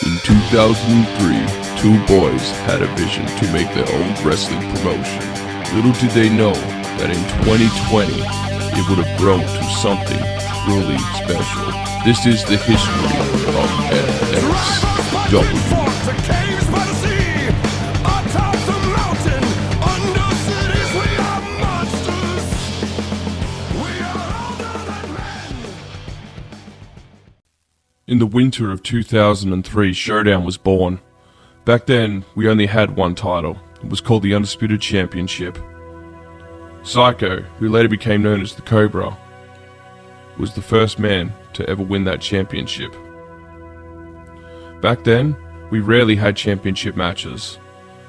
In 2003, two boys had a vision to make their own wrestling promotion. Little did they know that in 2020, it would have grown to something truly special. This is the history of NXW. In the winter of 2003, Showdown was born. Back then, we only had one title. It was called the Undisputed Championship. Psycho, who later became known as the Cobra, was the first man to ever win that championship. Back then, we rarely had championship matches.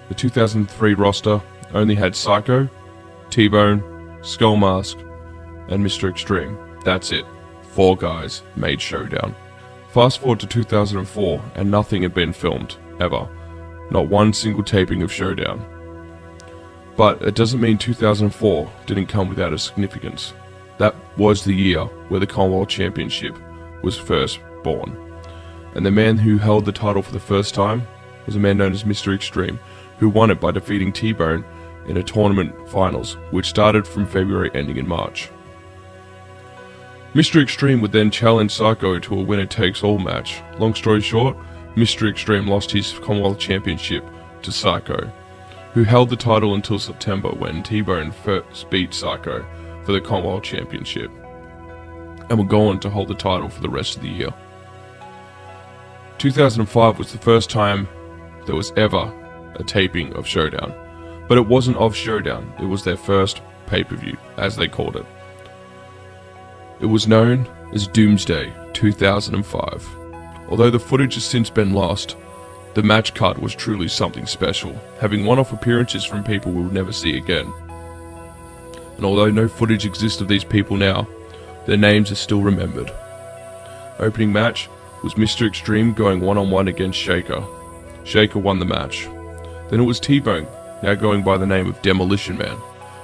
The 2003 roster only had Psycho, T-Bone, Skull Mask, and Mr. Extreme. That's it. 4 guys made Showdown. Fast forward to 2004, and nothing had been filmed, ever. Not one single taping of Showdown. But it doesn't mean 2004 didn't come without a significance. That was the year where the Commonwealth Championship was first born. And the man who held the title for the first time was a man known as Mr. Extreme, who won it by defeating T-Bone in a tournament finals, which started from February ending in March. Mr. Extreme would then challenge Psycho to a winner-takes-all match. Long story short, Mr. Extreme lost his Commonwealth Championship to Psycho, who held the title until September when T-Bone first beat Psycho for the Commonwealth Championship, and would go on to hold the title for the rest of the year. 2005 was the first time there was ever a taping of Showdown, but it wasn't of Showdown, it was their first pay-per-view, as they called it. It was known as Doomsday 2005. Although the footage has since been lost, the match card was truly something special, having one-off appearances from people we will never see again. And although no footage exists of these people now, their names are still remembered. Opening match was Mr. Extreme going one-on-one against Shaker. Shaker won the match. Then it was T-Bone, now going by the name of Demolition Man,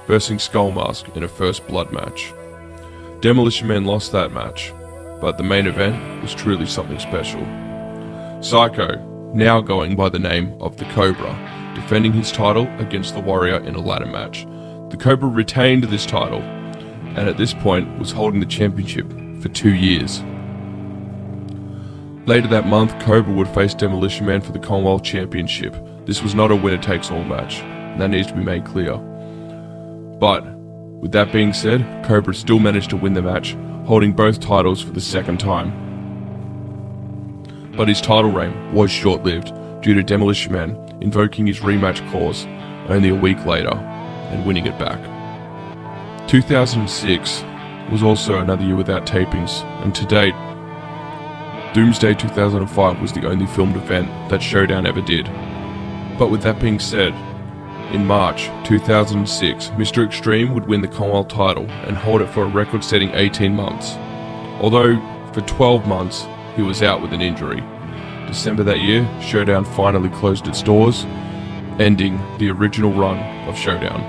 versus Skull Mask in a first blood match. Demolition Man lost that match, but the main event was truly something special. Psycho, now going by the name of the Cobra, defending his title against the Warrior in a ladder match. The Cobra retained this title, and at this point was holding the championship for 2 years. Later that month, Cobra would face Demolition Man for the Commonwealth Championship. This was not a winner-takes-all match, and that needs to be made clear. But with that being said, Cobra still managed to win the match, holding both titles for the second time. But his title reign was short-lived due to Demolition Man invoking his rematch clause only a week later and winning it back. 2006 was also another year without tapings, and to date, Doomsday 2005 was the only filmed event that Showdown ever did. But with that being said, in March 2006, Mr. Extreme would win the Commonwealth title and hold it for a record-setting 18 months. Although, for 12 months, he was out with an injury. December that year, Showdown finally closed its doors, ending the original run of Showdown.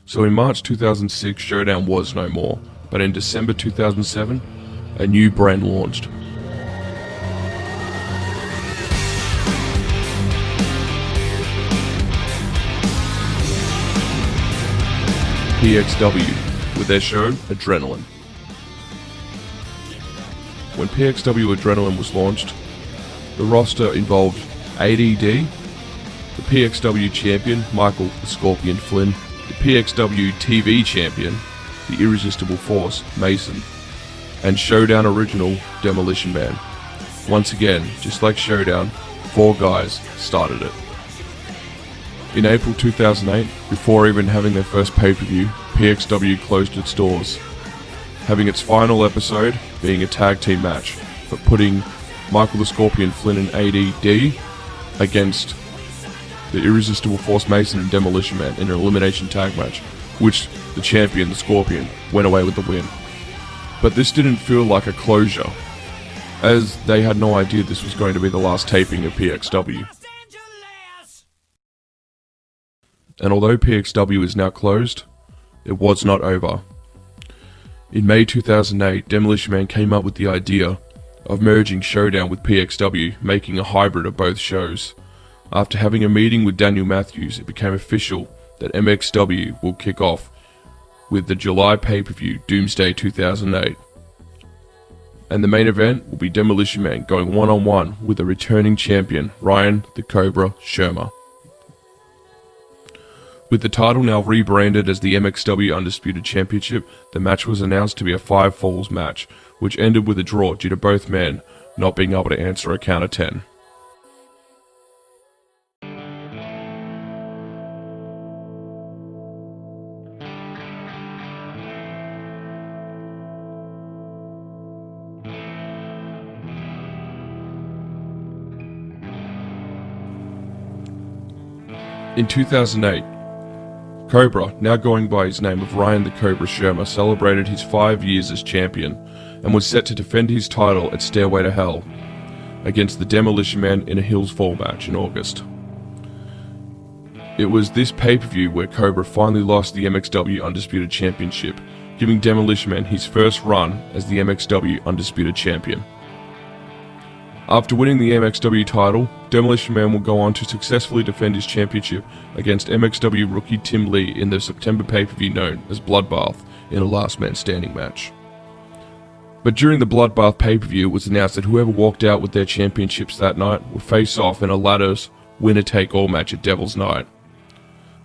So in March 2006, Showdown was no more, but in December 2007, a new brand launched. PXW, with their show, Adrenaline. When PXW Adrenaline was launched, the roster involved ADD, the PXW champion, Michael the Scorpion Flynn, the PXW TV champion, the Irresistible Force, Mason, and Showdown original, Demolition Man. Once again, just like Showdown, 4 guys started it. In April 2008, before even having their first pay-per-view, PXW closed its doors, having its final episode being a tag team match, but putting Michael the Scorpion Flynn and ADD against the Irresistible Force Mason and Demolition Man in an elimination tag match, which the champion, the Scorpion, went away with the win. But this didn't feel like a closure, as they had no idea this was going to be the last taping of PXW. And although PXW is now closed, it was not over. In May 2008, Demolition Man came up with the idea of merging Showdown with PXW, making a hybrid of both shows. After having a meeting with Daniel Matthews, it became official that MXW will kick off with the July pay-per-view Doomsday 2008. And the main event will be Demolition Man going one-on-one with a returning champion, Ryan the Cobra Sherma. With the title now rebranded as the MXW Undisputed Championship, the match was announced to be a 5 falls match, which ended with a draw due to both men not being able to answer a count of 10. In 2008, Cobra, now going by his name of Ryan the Cobra Sherma, celebrated his 5 years as champion and was set to defend his title at Stairway to Hell against the Demolition Man in a Hills Fall match in August. It was this pay-per-view where Cobra finally lost the MXW Undisputed Championship, giving Demolition Man his first run as the MXW Undisputed Champion. After winning the MXW title, Demolition Man will go on to successfully defend his championship against MXW rookie Tim Lee in the September pay-per-view known as Bloodbath in a last man standing match. But during the Bloodbath pay-per-view, it was announced that whoever walked out with their championships that night would face off in a ladders winner-take-all match at Devil's Night.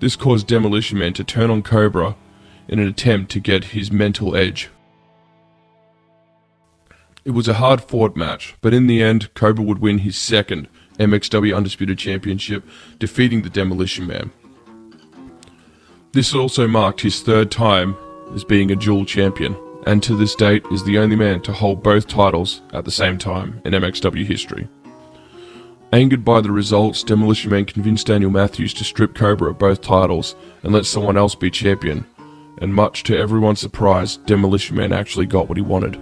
This caused Demolition Man to turn on Cobra in an attempt to get his mental edge. It was a hard-fought match, but in the end, Cobra would win his second MXW Undisputed Championship, defeating the Demolition Man. This also marked his third time as being a dual champion, and to this date is the only man to hold both titles at the same time in MXW history. Angered by the results, Demolition Man convinced Daniel Matthews to strip Cobra of both titles and let someone else be champion, and much to everyone's surprise, Demolition Man actually got what he wanted.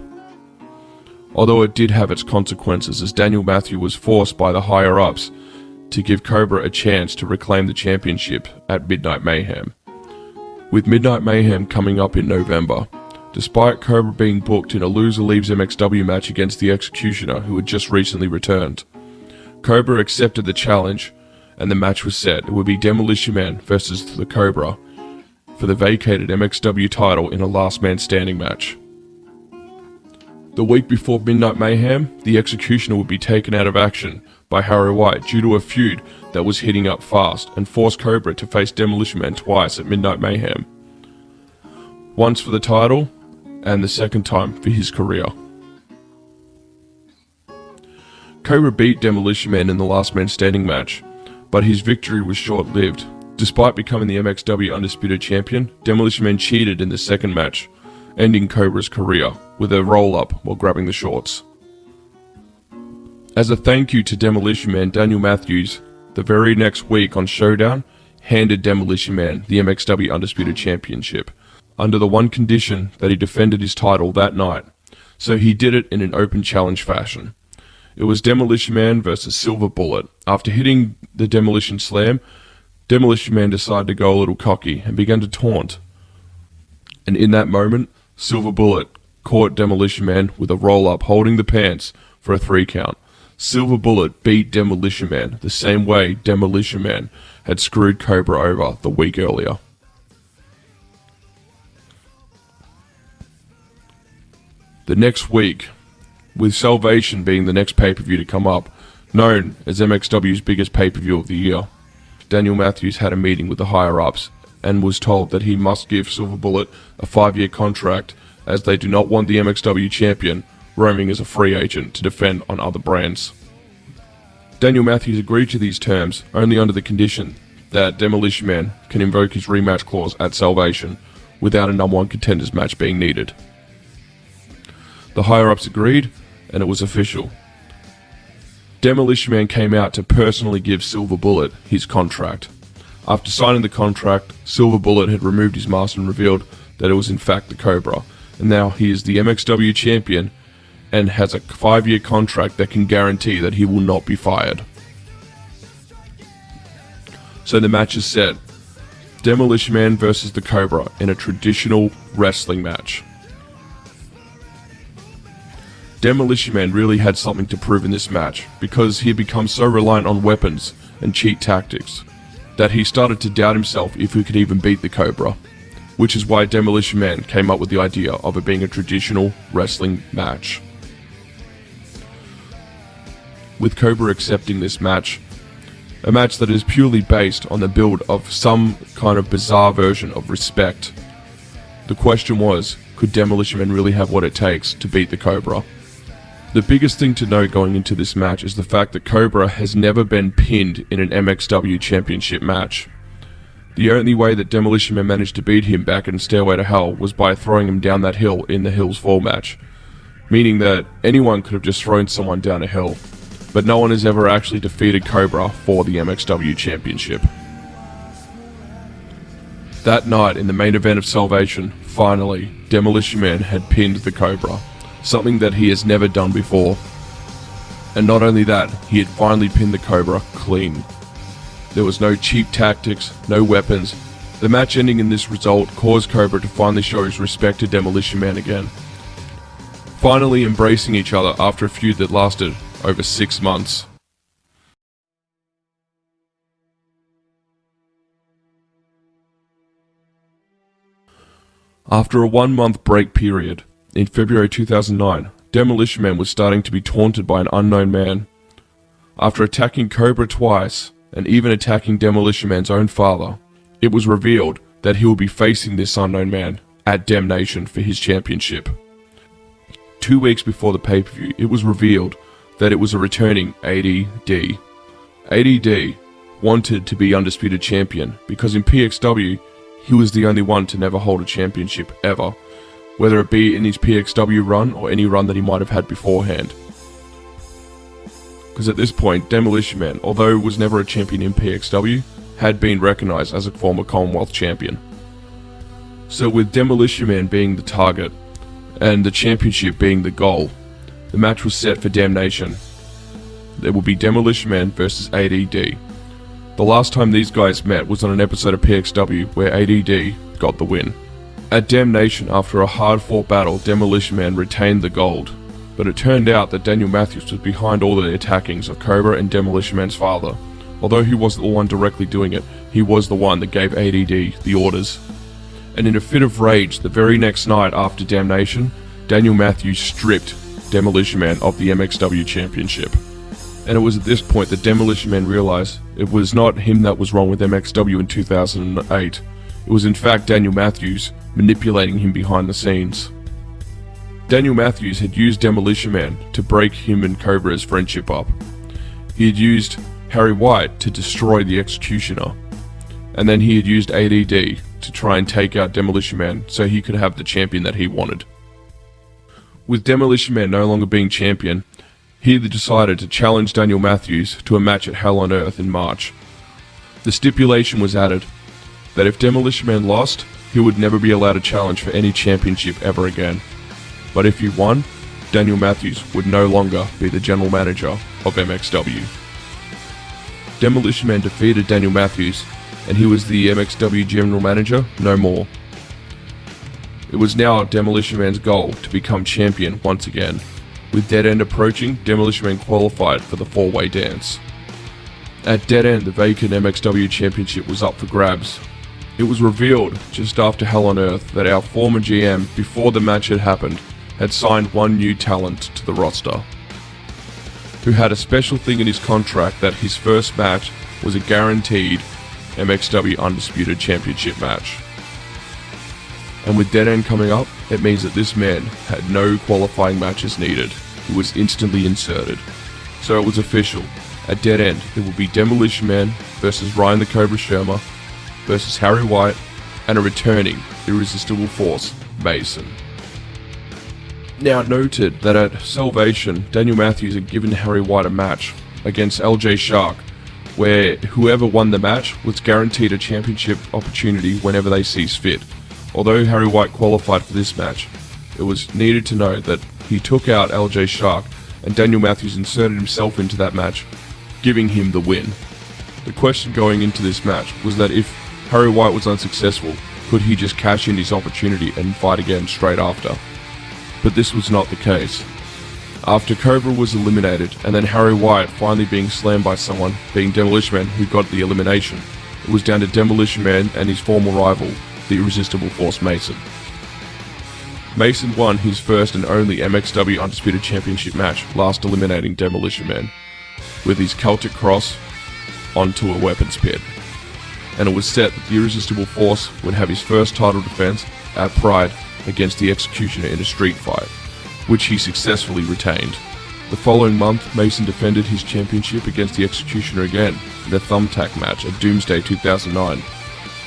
Although it did have its consequences, as Daniel Matthews was forced by the higher-ups to give Cobra a chance to reclaim the championship at Midnight Mayhem. With Midnight Mayhem coming up in November, despite Cobra being booked in a loser leaves MXW match against the Executioner, who had just recently returned, Cobra accepted the challenge and the match was set. It would be Demolition Man versus the Cobra for the vacated MXW title in a last man standing match. The week before Midnight Mayhem, the Executioner would be taken out of action by Harry White due to a feud that was heating up fast and forced Cobra to face Demolition Man twice at Midnight Mayhem. Once for the title, and the second time for his career. Cobra beat Demolition Man in the last man standing match, but his victory was short-lived. Despite becoming the MXW Undisputed Champion, Demolition Man cheated in the second match, ending Cobra's career with a roll-up while grabbing the shorts. As a thank you to Demolition Man, Daniel Matthews, the very next week on Showdown, handed Demolition Man the MXW Undisputed Championship, under the one condition that he defended his title that night, so he did it in an open challenge fashion. It was Demolition Man versus Silver Bullet. After hitting the Demolition Slam, Demolition Man decided to go a little cocky and began to taunt. And in that moment, Silver Bullet caught Demolition Man with a roll-up holding the pants for a 3 count. Silver Bullet beat Demolition Man the same way Demolition Man had screwed Cobra over the week earlier. The next week, with Salvation being the next pay-per-view to come up, known as MXW's biggest pay-per-view of the year, Daniel Matthews had a meeting with the higher-ups and was told that he must give Silver Bullet a 5-year contract, as they do not want the MXW champion roaming as a free agent to defend on other brands. Daniel Matthews agreed to these terms only under the condition that Demolition Man can invoke his rematch clause at Salvation without a number 1 contenders match being needed. The higher-ups agreed, and it was official. Demolition Man came out to personally give Silver Bullet his contract. After signing the contract, Silver Bullet had removed his mask and revealed that it was in fact the Cobra, and now he is the MXW champion and has a 5-year contract that can guarantee that he will not be fired. So the match is set. Demolition Man versus the Cobra in a traditional wrestling match. Demolition Man really had something to prove in this match, because he had become so reliant on weapons and cheat tactics that he started to doubt himself if he could even beat the Cobra, which is why Demolition Man came up with the idea of it being a traditional wrestling match. With Cobra accepting this match, a match that is purely based on the build of some kind of bizarre version of respect, the question was, could Demolition Man really have what it takes to beat the Cobra? The biggest thing to note going into this match is the fact that Cobra has never been pinned in an MXW Championship match. The only way that Demolition Man managed to beat him back in Stairway to Hell was by throwing him down that hill in the Hills Fall match, meaning that anyone could have just thrown someone down a hill, but no one has ever actually defeated Cobra for the MXW Championship. That night in the main event of Salvation, finally, Demolition Man had pinned the Cobra, something that he has never done before. And not only that, he had finally pinned the Cobra clean. There was no cheap tactics, no weapons. The match ending in this result caused Cobra to finally show his respect to Demolition Man again, finally embracing each other after a feud that lasted over 6 months. After a 1-month break period, in February 2009, Demolition Man was starting to be taunted by an unknown man. After attacking Cobra twice, and even attacking Demolition Man's own father, it was revealed that he will be facing this unknown man at Damnation for his championship. 2 weeks before the pay-per-view, it was revealed that it was a returning ADD. ADD wanted to be Undisputed Champion because in PXW, he was the only one to never hold a championship ever, whether it be in his PXW run or any run that he might have had beforehand. Because at this point, Demolition Man, although was never a champion in PXW, had been recognized as a former Commonwealth champion. So with Demolition Man being the target, and the championship being the goal, the match was set for Damnation. There will be Demolition Man versus ADD. The last time these guys met was on an episode of PXW where ADD got the win. At Damnation, after a hard-fought battle, Demolition Man retained the gold, but it turned out that Daniel Matthews was behind all the attackings of Cobra and Demolition Man's father. Although he wasn't the one directly doing it, he was the one that gave ADD the orders. And in a fit of rage, the very next night after Damnation, Daniel Matthews stripped Demolition Man of the MXW Championship. And it was at this point that Demolition Man realized it was not him that was wrong with MXW in 2008. It was in fact Daniel Matthews manipulating him behind the scenes. Daniel Matthews had used Demolition Man to break him and Cobra's friendship up. He had used Harry White to destroy the Executioner. And then he had used ADD to try and take out Demolition Man so he could have the champion that he wanted. With Demolition Man no longer being champion, he decided to challenge Daniel Matthews to a match at Hell on Earth in March. The stipulation was added that if Demolition Man lost, he would never be allowed to challenge for any championship ever again. But if he won, Daniel Matthews would no longer be the general manager of MXW. Demolition Man defeated Daniel Matthews, and he was the MXW general manager no more. It was now Demolition Man's goal to become champion once again. With Dead End approaching, Demolition Man qualified for the 4-way dance. At Dead End, the vacant MXW championship was up for grabs. It was revealed just after Hell on Earth that our former GM, before the match had happened, had signed one new talent to the roster, who had a special thing in his contract that his first match was a guaranteed MXW Undisputed Championship match. And with Dead End coming up, it means that this man had no qualifying matches needed. He was instantly inserted. So it was official. At Dead End, it will be Demolition Man versus Ryan the Cobra Sherma versus Harry White and a returning irresistible force, Mason. Now noted that at Salvation, Daniel Matthews had given Harry White a match against LJ Shark, where whoever won the match was guaranteed a championship opportunity whenever they sees fit. Although Harry White qualified for this match, it was needed to know that he took out LJ Shark and Daniel Matthews inserted himself into that match, giving him the win. The question going into this match was that if Harry White was unsuccessful, could he just cash in his opportunity and fight again straight after? But this was not the case. After Cobra was eliminated, and then Harry Wyatt finally being slammed by someone, being Demolition Man, who got the elimination, it was down to Demolition Man and his former rival, the Irresistible Force Mason. Mason won his first and only MXW Undisputed Championship match, last eliminating Demolition Man, with his Celtic Cross onto a weapons pit. And it was set that the Irresistible Force would have his first title defense at Pride against the Executioner in a street fight, which he successfully retained. The following month, Mason defended his championship against the Executioner again in a thumbtack match at Doomsday 2009.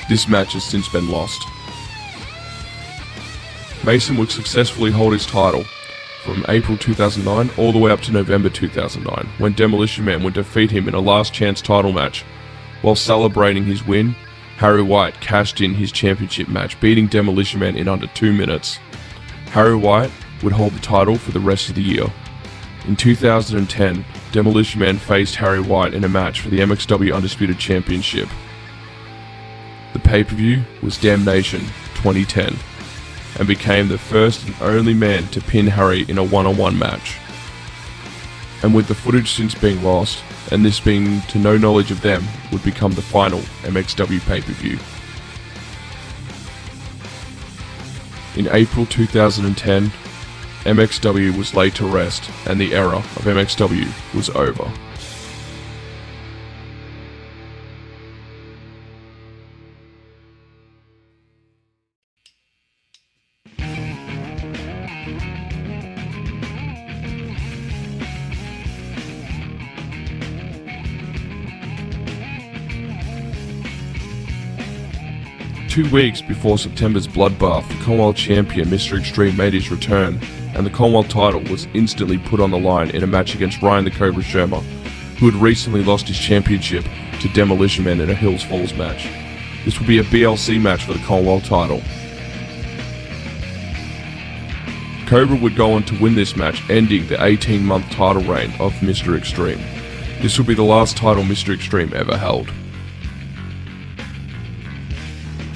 This match has since been lost. Mason would successfully hold his title from April 2009 all the way up to November 2009, when Demolition Man would defeat him in a last chance title match. While celebrating his win, Harry Wyatt cashed in his championship match, beating Demolition Man in under 2 minutes. Harry Wyatt would hold the title for the rest of the year. In 2010, Demolition Man faced Harry Wyatt in a match for the MXW Undisputed Championship. The pay-per-view was Damnation 2010, and became the first and only man to pin Harry in a one-on-one match. And with the footage since being lost, and this being to no knowledge of them, would become the final MXW pay-per-view. In April 2010, MXW was laid to rest, and the era of MXW was over. Two weeks before September's bloodbath, the Commonwealth Champion Mr. Extreme made his return, and the Commonwealth title was instantly put on the line in a match against Ryan the Cobra Sherma, who had recently lost his championship to Demolition Man in a Hills Falls match. This would be a BLC match for the Commonwealth title. Cobra would go on to win this match, ending the 18-month title reign of Mr. Extreme. This would be the last title Mr. Extreme ever held.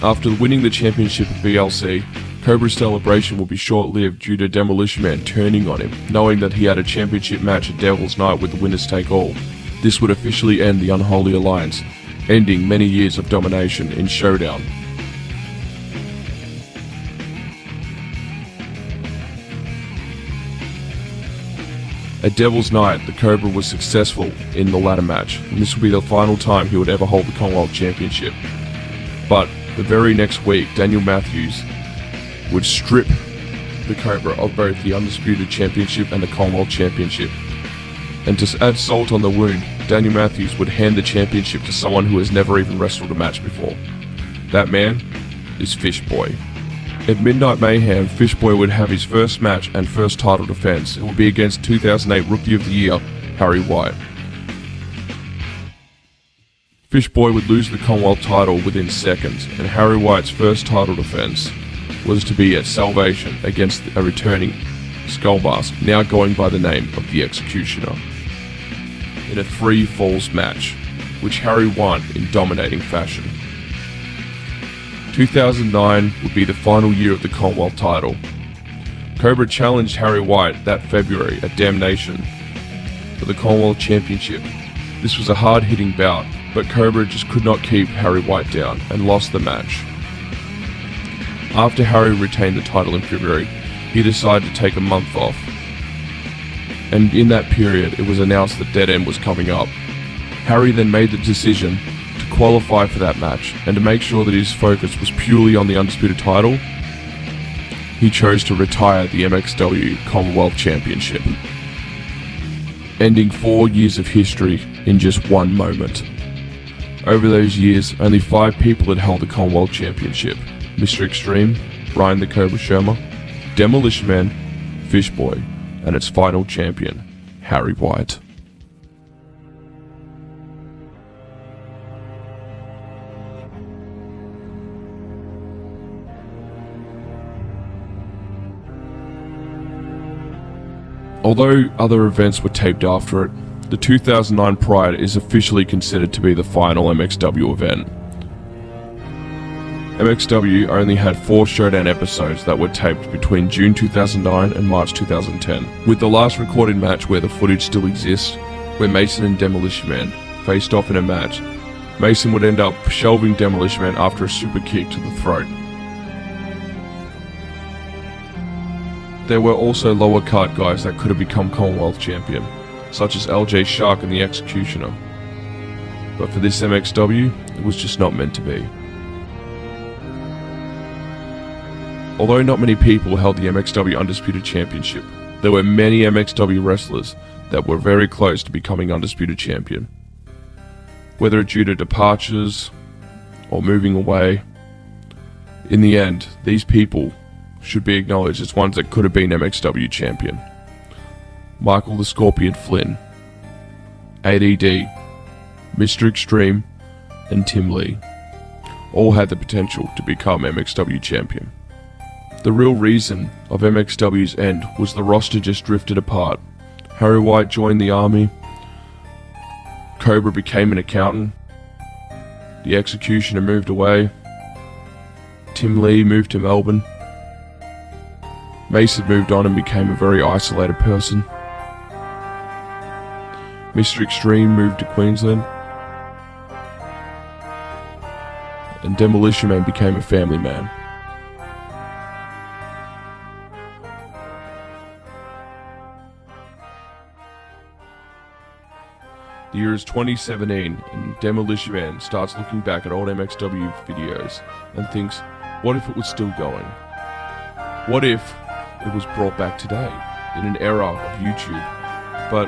After winning the championship at BLC, Cobra's celebration will be short-lived due to Demolition Man turning on him, knowing that he had a championship match at Devil's Night with the winners take all. This would officially end the Unholy Alliance, ending many years of domination in Showdown. At Devil's Night, the Cobra was successful in the ladder match, and this would be the final time he would ever hold the Commonwealth Championship. But the very next week, Daniel Matthews would strip the Cobra of both the Undisputed Championship and the Commonwealth Championship. And to add salt on the wound, Daniel Matthews would hand the championship to someone who has never even wrestled a match before. That man is Fish Boy. At Midnight Mayhem, Fish Boy would have his first match and first title defense. It would be against 2008 Rookie of the Year, Harry Wyatt. Fish Boy would lose the Commonwealth title within seconds, and Harry Wyatt's first title defense was to be at Salvation against a returning Skull Mask, now going by the name of the Executioner, in a 3 falls match, which Harry won in dominating fashion. 2009 would be the final year of the Commonwealth title. Cobra challenged Harry Wyatt that February at Damnation for the Commonwealth Championship. This was a hard-hitting bout, but Cobra just could not keep Harry Wyatt down and lost the match. After Harry retained the title in February, he decided to take a month off. And in that period, it was announced that Dead End was coming up. Harry then made the decision to qualify for that match, and to make sure that his focus was purely on the Undisputed title, he chose to retire the MXW Commonwealth Championship, ending 4 years of history in just one moment. Over those years, only 5 people had held the Commonwealth Championship: Mr. Extreme, Ryan the Cobra Sherma, Demolition Man, Fish Boy, and its final champion, Harry Wyatt. Although other events were taped after it, the 2009 Pride is officially considered to be the final MXW event. MXW only had 4 Showdown episodes that were taped between June 2009 and March 2010, with the last recorded match where the footage still exists, where Mason and Demolition Man faced off in a match. Mason would end up shelving Demolition Man after a super kick to the throat. There were also lower card guys that could have become Commonwealth champion, such as LJ Shark and the Executioner. But for this MXW, it was just not meant to be. Although not many people held the MXW Undisputed Championship, there were many MXW wrestlers that were very close to becoming Undisputed Champion. Whether due to departures or moving away, in the end, these people should be acknowledged as ones that could have been MXW Champion. Michael the Scorpion Flynn, ADD, Mr. Extreme, and Tim Lee all had the potential to become MXW Champion. The real reason of MXW's end was the roster just drifted apart. Harry White joined the army, Cobra became an accountant, the Executioner moved away, Tim Lee moved to Melbourne, Mason moved on and became a very isolated person, Mr. Extreme moved to Queensland, and Demolition Man became a family man. The year is 2017, and Demolition Man starts looking back at old MXW videos and thinks, what if it was still going? What if it was brought back today, in an era of YouTube? But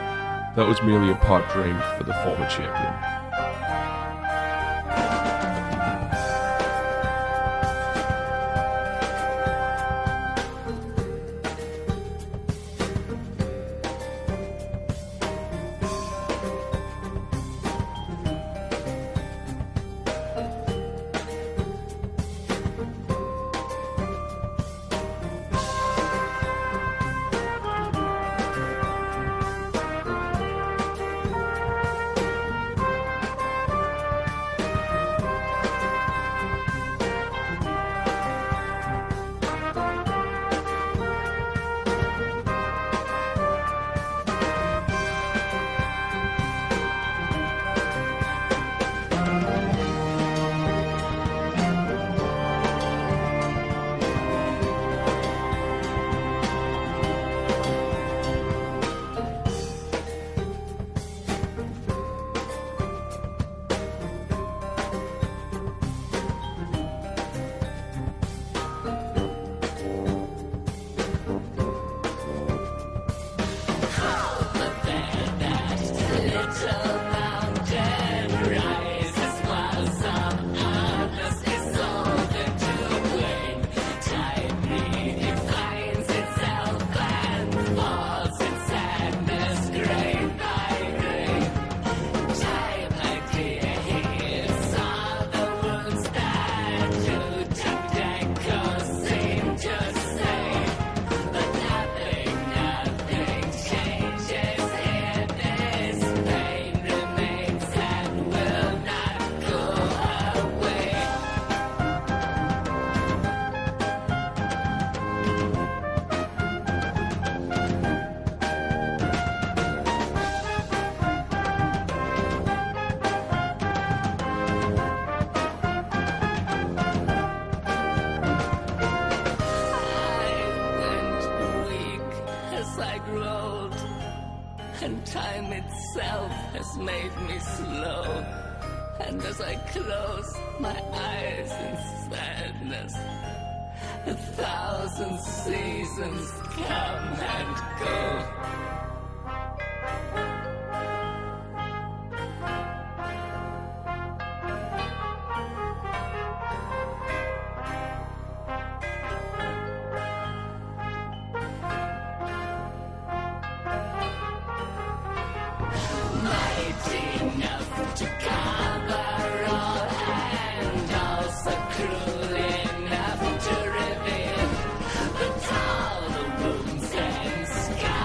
that was merely a pipe dream for the former champion. And time itself has made me slow. And as I close my eyes in sadness, 1,000 seasons come and go. Enough to cover all and also cruel enough to reveal the tall wounds and scars.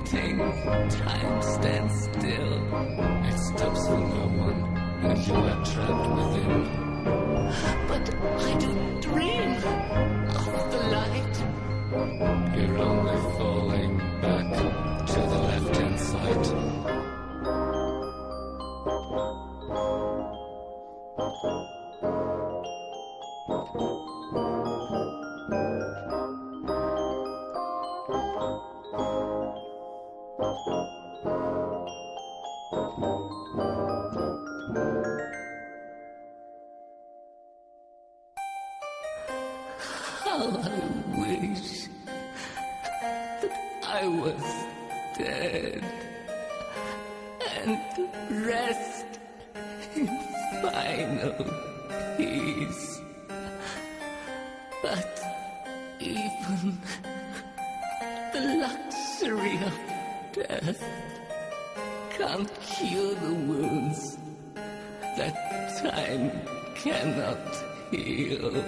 waiting, time stands still. It stops for no one, and you are trapped within. But I do dream of the light. You're only falling back to the left-hand side. How I wish that I was dead and rest in final peace. But even the luxury of death can't cure the wounds that time cannot heal.